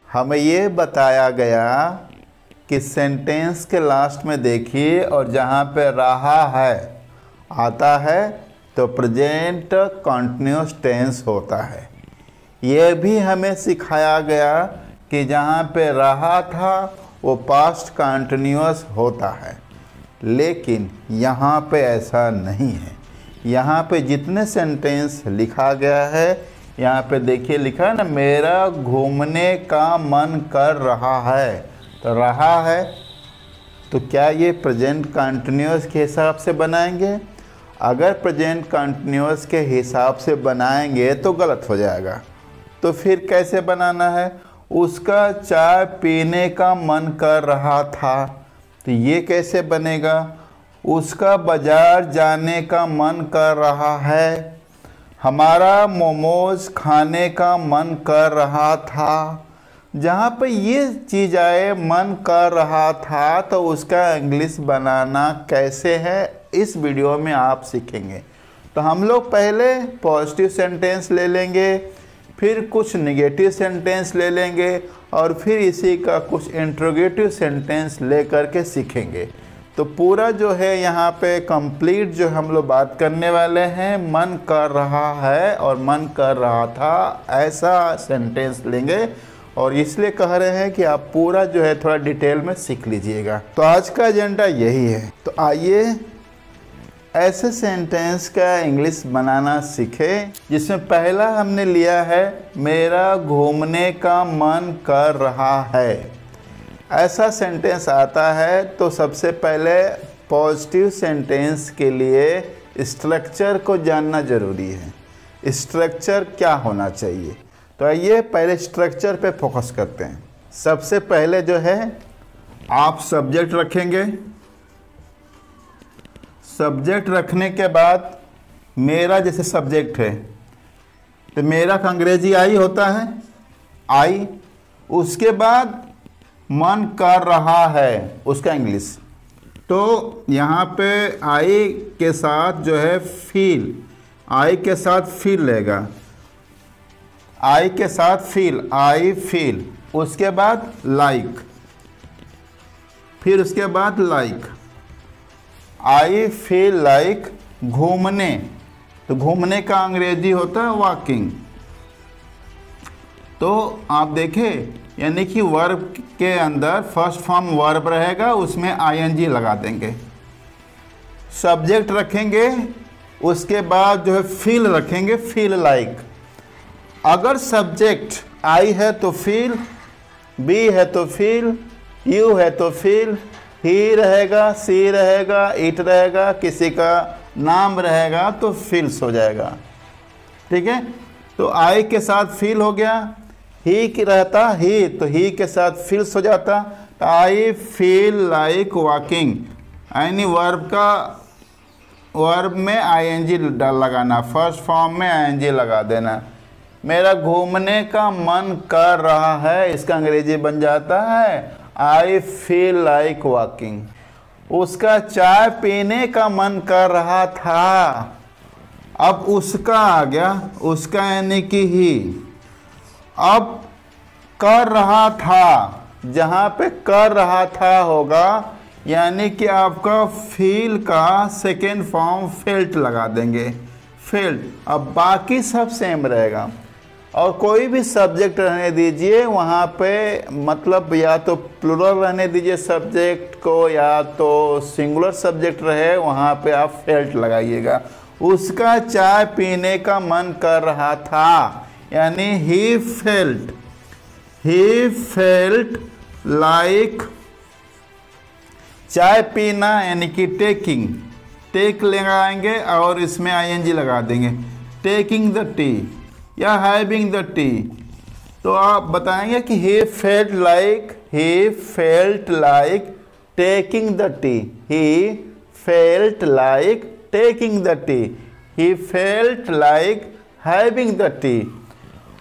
हमें ये बताया गया कि सेंटेंस के लास्ट में देखिए और जहाँ पे रहा है आता है तो प्रेजेंट कंटिन्यूअस टेंस होता है। ये भी हमें सिखाया गया कि जहाँ पे रहा था वो पास्ट कंटिन्यूअस होता है, लेकिन यहाँ पे ऐसा नहीं है। यहाँ पे जितने सेंटेंस लिखा गया है, यहाँ पे देखिए लिखा है ना, मेरा घूमने का मन कर रहा है, तो रहा है तो क्या ये प्रेजेंट कंटिन्यूअस के हिसाब से बनाएंगे? अगर प्रेजेंट कंटिन्यूअस के हिसाब से बनाएंगे तो गलत हो जाएगा। तो फिर कैसे बनाना है? उसका चाय पीने का मन कर रहा था, तो ये कैसे बनेगा? उसका बाजार जाने का मन कर रहा है। हमारा मोमोज खाने का मन कर रहा था। जहाँ पे ये चीज़ आए मन कर रहा था तो उसका इंग्लिश बनाना कैसे है इस वीडियो में आप सीखेंगे। तो हम लोग पहले पॉजिटिव सेंटेंस ले लेंगे, फिर कुछ नेगेटिव सेंटेंस ले लेंगे और फिर इसी का कुछ इंट्रोगेटिव सेंटेंस ले करके सीखेंगे। तो पूरा जो है यहाँ पे कंप्लीट जो हम लोग बात करने वाले हैं, मन कर रहा है और मन कर रहा था, ऐसा सेंटेंस लेंगे। और इसलिए कह रहे हैं कि आप पूरा जो है थोड़ा डिटेल में सीख लीजिएगा। तो आज का एजेंडा यही है। तो आइए ऐसे सेंटेंस का इंग्लिश बनाना सीखें, जिसमें पहला हमने लिया है मेरा घूमने का मन कर रहा है। ऐसा सेंटेंस आता है तो सबसे पहले पॉजिटिव सेंटेंस के लिए स्ट्रक्चर को जानना ज़रूरी है। स्ट्रक्चर क्या होना चाहिए? तो आइए पहले स्ट्रक्चर पे फोकस करते हैं। सबसे पहले जो है आप सब्जेक्ट रखेंगे। सब्जेक्ट रखने के बाद मेरा जैसे सब्जेक्ट है तो मेरा का अंग्रेजी आई होता है, आई। उसके बाद मन कर रहा है उसका इंग्लिश। तो यहाँ पे आई के साथ जो है फील, आई के साथ फील लेगा, आई के साथ फील, आई फील। उसके बाद लाइक, फिर उसके बाद लाइक, आई फील लाइक घूमने। तो घूमने का अंग्रेजी होता है वॉकिंग। तो आप देखें, यानी कि वर्ब के अंदर फर्स्ट फॉर्म वर्ब रहेगा, उसमें आईएनजी लगा देंगे। सब्जेक्ट रखेंगे, उसके बाद जो है फील रखेंगे, फील लाइक। अगर सब्जेक्ट आई है तो फील, बी है तो फील, यू है तो फील, ही रहेगा, सी रहेगा, इट रहेगा, किसी का नाम रहेगा तो फील्स हो जाएगा। ठीक है। तो आई के साथ फील हो गया, ही की रहता ही तो ही के साथ फील्स हो जाता। आई फील लाइक वॉकिंग, यानी वर्ब में आईएनजी लगाना, फर्स्ट फॉर्म में आईएनजी लगा देना। मेरा घूमने का मन कर रहा है, इसका अंग्रेजी बन जाता है आई फील लाइक वॉकिंग। उसका चाय पीने का मन कर रहा था। अब उसका आ गया, उसका यानी कि ही। अब कर रहा था, जहाँ पे कर रहा था होगा, यानी कि आपका फील का सेकेंड फॉर्म फेल्ट लगा देंगे, फेल्ट। अब बाकी सब सेम रहेगा। और कोई भी सब्जेक्ट रहने दीजिए वहाँ पे, मतलब या तो प्लुरल रहने दीजिए सब्जेक्ट को, या तो सिंगुलर सब्जेक्ट रहे, वहाँ पे आप फेल्ट लगाइएगा। उसका चाय पीने का मन कर रहा था, यानी ही फेल्ट लाइक चाय पीना, यानी कि टेकिंग, टेक लगाएंगे और इसमें आईएनजी लगा देंगे, टेकिंग द टी या हैविंग द टी। तो आप बताएंगे कि he felt like taking the T, he felt like taking the T, he felt like having the T.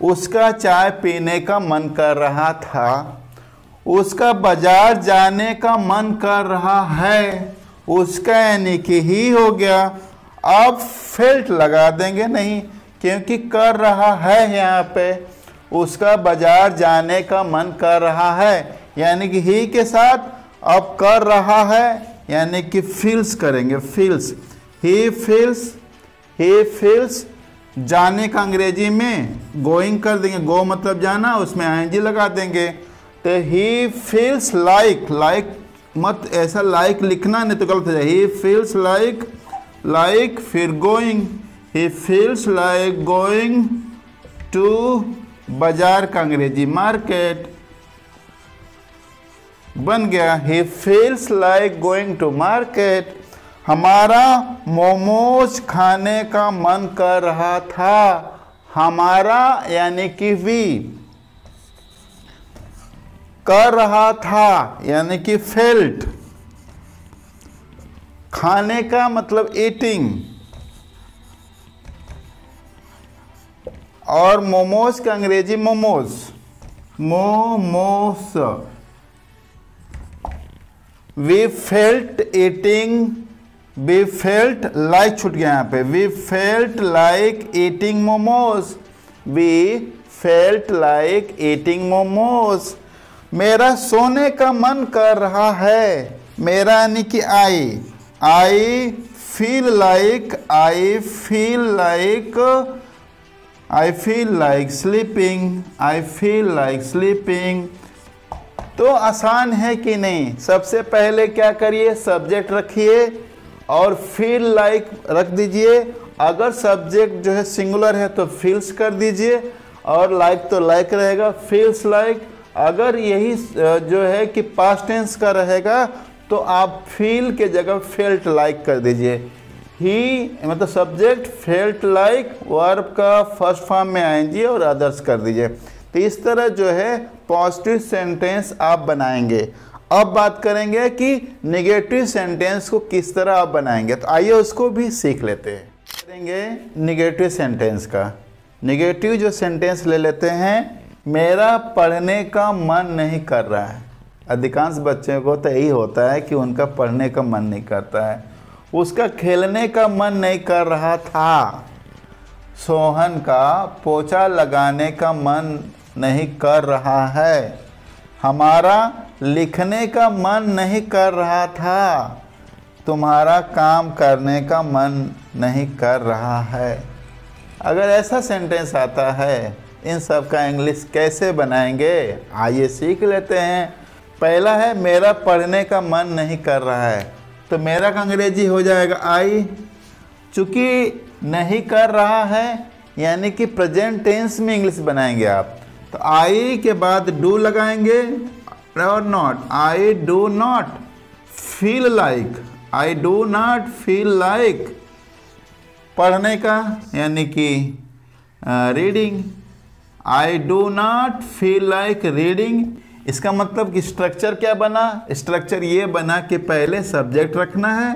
उसका चाय पीने का मन कर रहा था। उसका बाजार जाने का मन कर रहा है, उसका यानी कि ही हो गया। अब फेल्ट लगा देंगे नहीं, क्योंकि कर रहा है यहाँ पे, उसका बाजार जाने का मन कर रहा है, यानी कि ही के साथ अब कर रहा है, यानी कि फील्स करेंगे, फील्स। ही फील्स जाने का अंग्रेजी में गोइंग कर देंगे, गो मतलब जाना, उसमें आईएनजी लगा देंगे। तो ही फील्स लाइक मत ऐसा लाइक लिखना नहीं तो गलत है। ही फील्स लाइक फिर going, he feels like going to बाजार का अंग्रेजी मार्केट बन गया। He feels like going to market. हमारा मोमोज खाने का मन कर रहा था। हमारा यानी कि वी, कर रहा था यानी कि फेल्ट, खाने का मतलब ईटिंग, और मोमोज का अंग्रेजी momos, momos. We felt eating, we felt like छूट गया यहाँ पे, we felt like eating momos, we felt like eating momos. मेरा सोने का मन कर रहा है। मेरा यानी कि आई फील लाइक स्लीपिंग। तो आसान है कि नहीं? सबसे पहले क्या करिए, सब्जेक्ट रखिए और फील लाइक रख दीजिए। अगर सब्जेक्ट जो है सिंगुलर है तो फील्स कर दीजिए, और लाइक तो लाइक रहेगा, फील्स लाइक। अगर यही जो है कि पास्ट टेंस का रहेगा तो आप फील के जगह फेल्ट लाइक कर दीजिए। ही मतलब सब्जेक्ट, फेल्ट लाइक वर्ब का फर्स्ट फॉर्म में आएंगे और अदर्स कर दीजिए। तो इस तरह जो है पॉजिटिव सेंटेंस आप बनाएंगे। अब बात करेंगे कि नेगेटिव सेंटेंस को किस तरह आप बनाएंगे, तो आइए उसको भी सीख लेते हैं। करेंगे नेगेटिव सेंटेंस का। नेगेटिव जो सेंटेंस ले लेते हैं, मेरा पढ़ने का मन नहीं कर रहा है। अधिकांश बच्चों को तो यही होता है कि उनका पढ़ने का मन नहीं करता है। उसका खेलने का मन नहीं कर रहा था। सोहन का पोछा लगाने का मन नहीं कर रहा है। हमारा लिखने का मन नहीं कर रहा था। तुम्हारा काम करने का मन नहीं कर रहा है। अगर ऐसा सेंटेंस आता है, इन सब का इंग्लिश कैसे बनाएंगे, आइए सीख लेते हैं। पहला है मेरा पढ़ने का मन नहीं कर रहा है, तो मेरा का अंग्रेजी हो जाएगा आई। चूँकि नहीं कर रहा है यानी कि प्रेजेंट टेंस में इंग्लिश बनाएंगे आप, तो आई के बाद डू लगाएंगे और not. I do not feel like, I do not feel like पढ़ने का यानी कि reading. I do not feel like reading. इसका मतलब कि स्ट्रक्चर क्या बना, स्ट्रक्चर ये बना कि पहले सब्जेक्ट रखना है,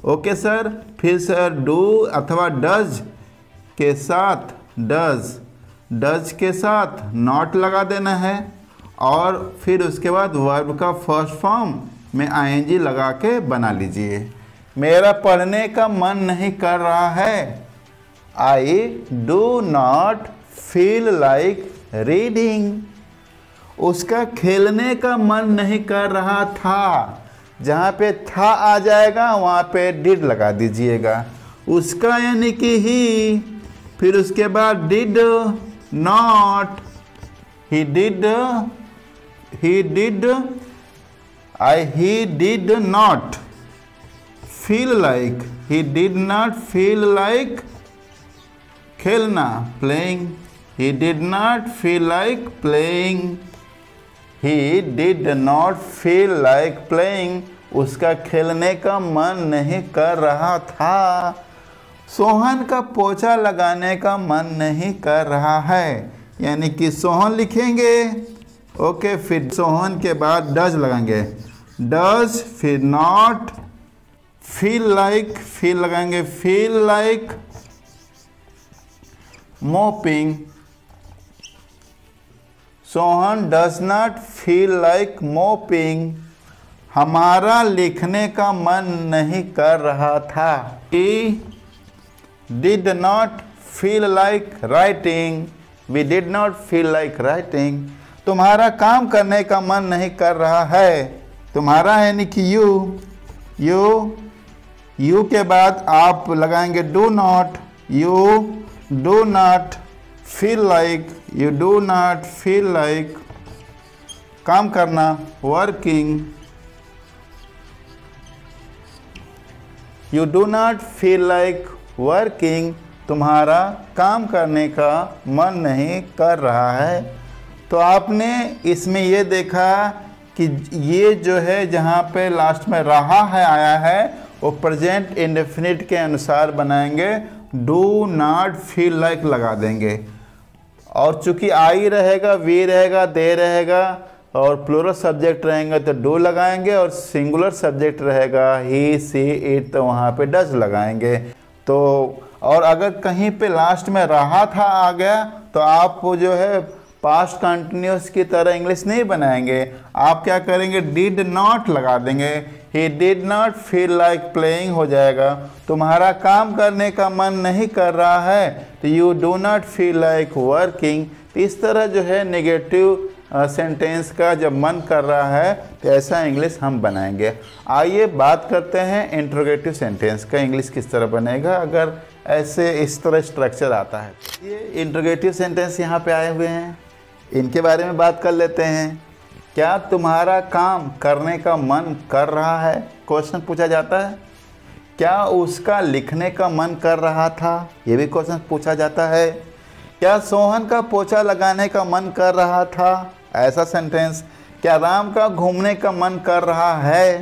ओके सर, फिर सर डू अथवा डज के साथ डज के साथ नॉट लगा देना है, और फिर उसके बाद वर्ब का फर्स्ट फॉर्म में आईएनजी लगा के बना लीजिए। मेरा पढ़ने का मन नहीं कर रहा है। I do not feel like reading. उसका खेलने का मन नहीं कर रहा था। जहाँ पे था आ जाएगा वहाँ पे डिड लगा दीजिएगा। उसका यानी कि ही, फिर उसके बाद did not, he did not feel like, he did not feel like खेलना, playing, he did not feel like playing, he did not feel like playing. उसका खेलने का मन नहीं कर रहा था। सोहन का पोछा लगाने का मन नहीं कर रहा है, यानी कि सोहन लिखेंगे, ओके, फिर सोहन के बाद डज लगाएंगे, डज, फिर नॉट, फील लाइक, फील लगाएंगे, feel like mopping. Sohan does not feel like mopping. हमारा लिखने का मन नहीं कर रहा था। He did not feel like writing. We did not feel like writing. तुम्हारा काम करने का मन नहीं कर रहा है। तुम्हारा यानी कि यू के बाद आप लगाएंगे do not. You do not feel like, you do not feel like काम करना, working. You do not feel like working, तुम्हारा काम करने का मन नहीं कर रहा है। तो आपने इसमें ये देखा कि ये जो है जहाँ पे लास्ट में रहा है आया है वो प्रेजेंट इंडेफिनिट के अनुसार बनाएंगे, डू नॉट फील लाइक लगा देंगे। और चूंकि आई रहेगा, वी रहेगा, दे रहेगा और प्लूरल सब्जेक्ट रहेंगे तो डू लगाएंगे, और सिंगुलर सब्जेक्ट रहेगा ही, सी, इट, तो वहाँ पे डज लगाएंगे। तो और अगर कहीं पे लास्ट में रहा था आ गया तो आप जो है पास्ट कंटिन्यूस की तरह इंग्लिश नहीं बनाएंगे, आप क्या करेंगे, डिड नॉट लगा देंगे। ही did not feel like playing हो जाएगा, तुम्हारा काम करने का मन नहीं कर रहा है तो you do not feel like working. तो इस तरह जो है नेगेटिव सेंटेंस का जब मन कर रहा है तो ऐसा इंग्लिश हम बनाएंगे। आइए बात करते हैं इंट्रोगेटिव सेंटेंस का इंग्लिश किस तरह बनेगा अगर ऐसे इस तरह स्ट्रक्चर आता है। ये इंट्रोगेटिव सेंटेंस यहाँ पे आए हुए हैं, इनके बारे में बात कर लेते हैं। क्या तुम्हारा काम करने का मन कर रहा है, क्वेश्चन पूछा जाता है। क्या उसका लिखने का मन कर रहा था, ये भी क्वेश्चन पूछा जाता है। क्या सोहन का पोछा लगाने का मन कर रहा था, ऐसा सेंटेंस। क्या राम का घूमने का मन कर रहा है।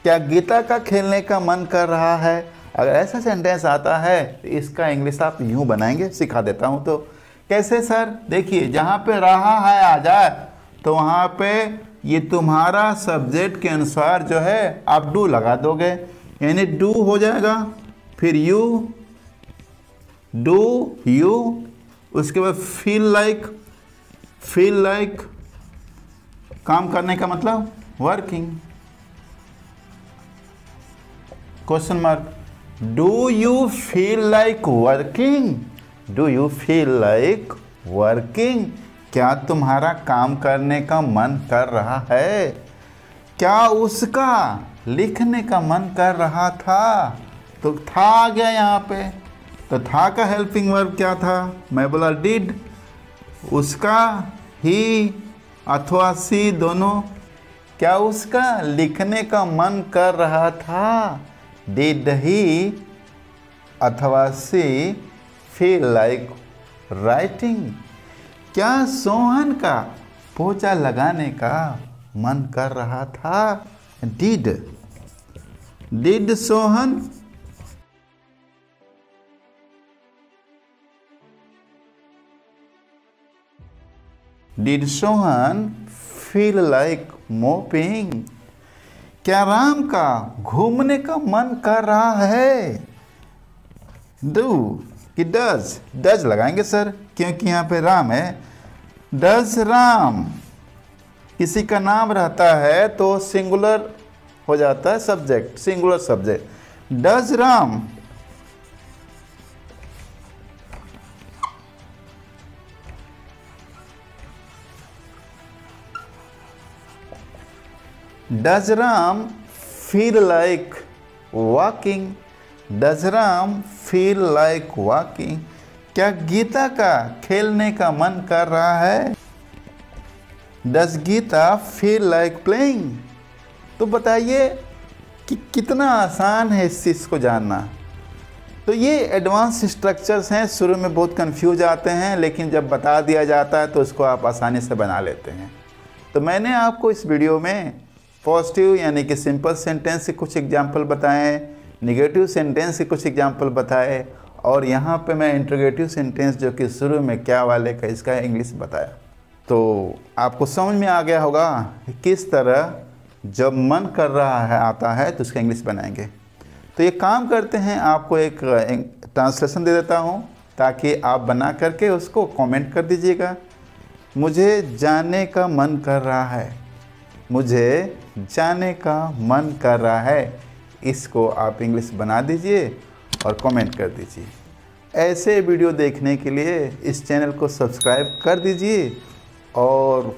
क्या गीता का खेलने का मन कर रहा है। अगर ऐसा सेंटेंस आता है तो इसका इंग्लिश आप यूँ बनाएंगे, सिखा देता हूँ। तो कैसे सर, देखिए जहाँ पे रहा है आ जाए तो वहाँ पे ये तुम्हारा सब्जेक्ट के अनुसार जो है आप डू लगा दोगे, यानी डू हो जाएगा, फिर यू, डू यू, उसके बाद फील लाइक काम करने का मतलब working, question mark. Do you feel like working, do you feel like working, क्या तुम्हारा काम करने का मन कर रहा है। क्या उसका लिखने का मन कर रहा था, तो था आ गया यहाँ पे, तो था का हेल्पिंग वर्ब क्या था, मैं बोला डिड। उसका, ही अथवा सी दोनों, क्या उसका लिखने का मन कर रहा था, डिड ही अथवा सी फील लाइक राइटिंग। क्या सोहन का पोछा लगाने का मन कर रहा था, did Sohan. Did Sohan feel like mopping. क्या राम का घूमने का मन कर रहा है, डू कि डज लगाएंगे सर, क्योंकि यहाँ पे राम है। डज राम, किसी का नाम रहता है तो सिंगुलर हो जाता है subject, singular subject. Does Ram, does Ram feel like walking, does Ram feel like walking. क्या गीता का खेलने का मन कर रहा है, does Gita feel like playing. तो बताइए कि कितना आसान है इस चीज़ को जानना। तो ये एडवांस स्ट्रक्चर्स हैं, शुरू में बहुत कंफ्यूज आते हैं लेकिन जब बता दिया जाता है तो उसको आप आसानी से बना लेते हैं। तो मैंने आपको इस वीडियो में पॉजिटिव यानी कि सिंपल सेंटेंस के कुछ एग्जाम्पल बताएं, निगेटिव सेंटेंस के कुछ एग्जाम्पल बताए, और यहाँ पे मैं इंट्रोगेटिव सेंटेंस जो कि शुरू में क्या वाले का इसका इंग्लिश बताया। तो आपको समझ में आ गया होगा किस तरह जब मन कर रहा है आता है तो उसका इंग्लिश बनाएंगे। तो ये काम करते हैं, आपको एक ट्रांसलेशन दे देता हूँ ताकि आप बना करके उसको कमेंट कर दीजिएगा। मुझे जाने का मन कर रहा है, मुझे जाने का मन कर रहा है, इसको आप इंग्लिश बना दीजिए और कमेंट कर दीजिए। ऐसे वीडियो देखने के लिए इस चैनल को सब्सक्राइब कर दीजिए और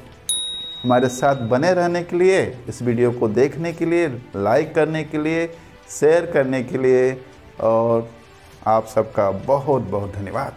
हमारे साथ बने रहने के लिए, इस वीडियो को देखने के लिए, लाइक करने के लिए, शेयर करने के लिए, और आप सबका बहुत बहुत धन्यवाद।